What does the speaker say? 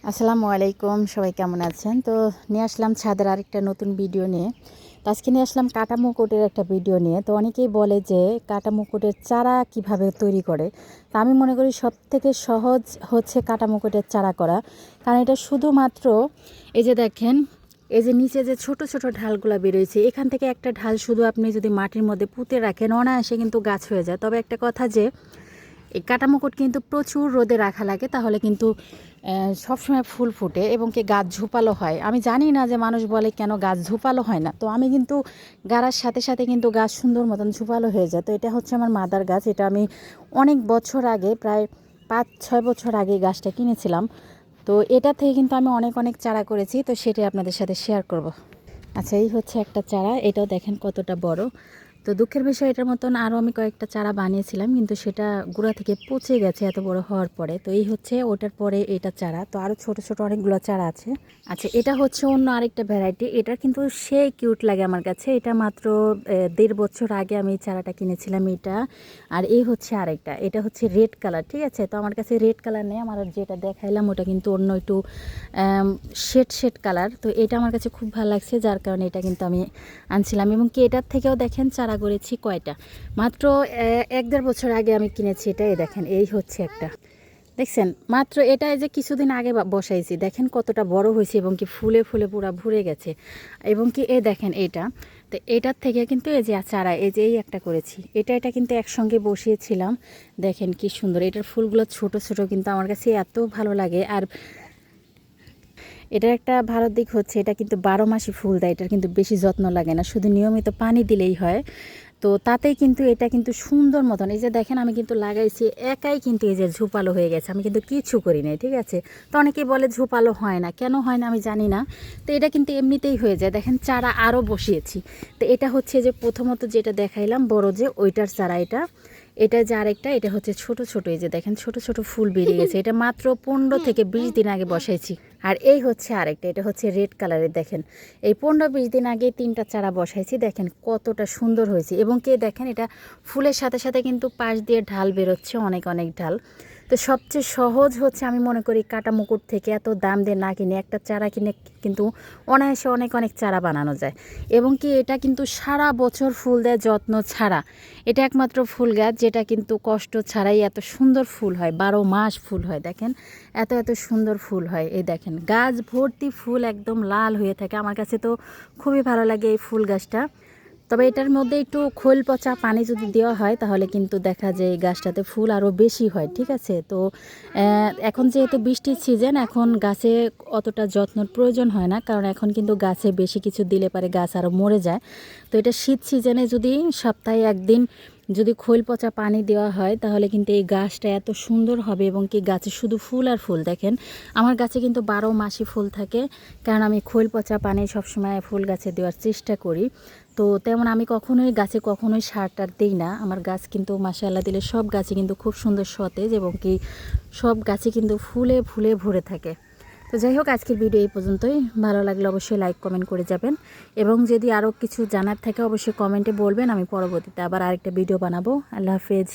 আসসালামু আলাইকুম, সবাই কেমন আছেন? তো নিয়ে আসলাম ছাদের আরেকটা নতুন ভিডিও নিয়ে। তো আজকে নিয়ে আসলাম কাটা মুকুটের একটা ভিডিও নিয়ে। তো অনেকেই বলে যে কাটা মুকুটের চারা কিভাবে তৈরি করে। তা আমি মনে করি সবথেকে সহজ হচ্ছে কাটা মুকুটের চারা করা। কারণ এটা শুধুমাত্র এই যে দেখেন, এই যে নিচে যে ছোট ছোট ঢালগুলো বেরোয়েছে, এখান থেকে একটা ঢাল শুধু আপনি যদি মাটির মধ্যে পুঁতে রাখেন অনায়াসে কিন্তু গাছ হয়ে যায়। তবে একটা কথা যে এই কাটা মুকুট কিন্তু প্রচুর রোদে রাখা লাগে, তাহলে কিন্তু সবসময় ফুল ফুটে এবং কি গাছ ঝোপালো হয়। আমি জানি না যে মানুষ বলে কেন গাছ ঝোপালো হয় না। তো আমি কিন্তু গাড়ার সাথে সাথে কিন্তু গাছ সুন্দর মতন ঝোপালো হয়ে যায়। তো এটা হচ্ছে আমার মাদার গাছ। এটা আমি অনেক বছর আগে, প্রায় 5-6 বছর আগে গাছটা কিনেছিলাম। তো এটা থেকে কিন্তু আমি অনেক অনেক চারা করেছি, তো সেটাই আপনাদের সাথে শেয়ার করব। আচ্ছা, এই হচ্ছে একটা চারা, এটাও দেখেন কতটা বড়। তো দুঃখের বিষয়, এটার মতন আরও আমি কয়েকটা চারা বানিয়েছিলাম, কিন্তু সেটা গোড়া থেকে পচে গেছে এত বড় হওয়ার পরে। তো এই হচ্ছে ওটার পরে এটা চারা। তো আরও ছোট ছোট অনেকগুলো চারা আছে। আচ্ছা, এটা হচ্ছে অন্য আরেকটা ভ্যারাইটি। এটা কিন্তু সেই কিউট লাগে আমার কাছে। এটা মাত্র 1.5 বছর আগে আমি চারাটা কিনেছিলাম এটা। আর এই হচ্ছে আরেকটা, এটা হচ্ছে রেড কালার, ঠিক আছে? তো আমার কাছে রেড কালার নেই, আমার যেটা দেখাইলাম ওটা কিন্তু অন্য একটু শেড শেড কালার। তো এটা আমার কাছে খুব ভালো লাগছে, যার কারণে এটা কিন্তু আমি আনছিলাম। এবং কি এটার থেকেও দেখেন চারা করেছি কয়টা, মাত্র 1-1.5 বছর আগে আমি কিনেছি এটা। এই দেখেন, এই হচ্ছে একটা, দেখছেন? মাত্র এটা এই যে কিছুদিন আগে বসাইছি, দেখেন কতটা বড় হয়েছে এবং কি ফুলে ফুলে পুরা ভরে গেছে। এবং কি এই দেখেন এটা, তো এটার থেকে কিন্তু এই যে চারা, এই যে এই একটা করেছি, এটা কিন্তু একসঙ্গে বসিয়েছিলাম। দেখেন কি সুন্দর, এটার ফুলগুলো ছোট ছোট, কিন্তু আমার কাছে এত ভালো লাগে। আর এটার একটা ভালো দিক হচ্ছে এটা কিন্তু 12 মাসই ফুল দেয়। এটার কিন্তু বেশি যত্ন লাগে না, শুধু নিয়মিত পানি দিলেই হয়। তো তাতেই কিন্তু এটা কিন্তু সুন্দর মতন, এই যে দেখেন আমি কিন্তু লাগাইছি একাই, কিন্তু এই যে ঝোপালো হয়ে গেছে, আমি কিন্তু কিছু করি নাই, ঠিক আছে? তো অনেকেই বলে ঝোপালো হয় না, কেন হয় না আমি জানি না। তো এটা কিন্তু এমনিতেই হয়ে যায়। দেখেন চারা আরও বসিয়েছি। তো এটা হচ্ছে যে প্রথমত যেটা দেখাইলাম বড়, যে ওইটার চারা এটা। এটা যে আরেকটা, এটা হচ্ছে ছোট ছোট, এই যে দেখেন ছোট ছোট ফুল বেরিয়ে গেছে। এটা মাত্র 15 থেকে 20 দিন আগে বসাইছি। আর এই হচ্ছে আরেকটা, এটা হচ্ছে রেড কালারের। দেখেন এই 15-20 দিন আগে 3টা চারা বসাইছি, দেখেন কতটা সুন্দর হয়েছে। এবং কে দেখেন এটা ফুলের সাথে সাথে কিন্তু পাশ দিয়ে ঢাল বেরোচ্ছে, অনেক অনেক ঢাল। তো সবচেয়ে সহজ হচ্ছে আমি মনে করি কাটা মুকুট থেকে এত দাম দিয়ে না কিনে একটা চারা কিনে কিন্তু অনায়াসে অনেক অনেক চারা বানানো যায়। এবং কি এটা কিন্তু সারা বছর ফুল দেয় যত্ন ছাড়া। এটা একমাত্র ফুল গাছ যেটা কিন্তু কষ্ট ছাড়াই এত সুন্দর ফুল হয়, 12 মাস ফুল হয়। দেখেন এত এত সুন্দর ফুল হয়। এই দেখেন গাছ ভর্তি ফুল, একদম লাল হয়ে থাকে। আমার কাছে তো খুবই ভালো লাগে এই ফুল গাছটা। তবে এটার মধ্যে একটু খোল পচা পানি যদি দেওয়া হয়, তাহলে কিন্তু দেখা যায় এই গাছটাতে ফুল আরও বেশি হয়, ঠিক আছে? তো এখন যেহেতু বৃষ্টির সিজন, এখন গাছে অতটা যত্নের প্রয়োজন হয় না, কারণ এখন কিন্তু গাছে বেশি কিছু দিলে পারে গাছ আরও মরে যায়। তো এটা শীত সিজনে যদি সপ্তাহে একদিন যদি খৈল পচা পানি দেওয়া হয়, তাহলে কিন্তু এই গাছটা এত সুন্দর হবে। এবং কি গাছে শুধু ফুল আর ফুল। দেখেন আমার গাছে কিন্তু 12 মাসই ফুল থাকে, কারণ আমি খৈল পচা পানি সবসময় ফুল গাছে দেওয়ার চেষ্টা করি। তো তেমন আমি কখনোই সার টার দিই না। আমার গাছ কিন্তু মাশাআল্লাহ দিলে সব গাছে কিন্তু খুব সুন্দর সতেজ, এবং কি সব গাছে কিন্তু ফুলে ফুলে ভরে থাকে। তো যাই হোক, আজকের ভিডিও এই পর্যন্তই। ভালো লাগলে অবশ্যই লাইক কমেন্ট করে যাবেন, এবং যদি আরও কিছু জানার থাকে অবশ্যই কমেন্টে বলবেন। আমি পরবর্তীতে আবার আরেকটা ভিডিও বানাবো। আল্লাহ হাফেজ।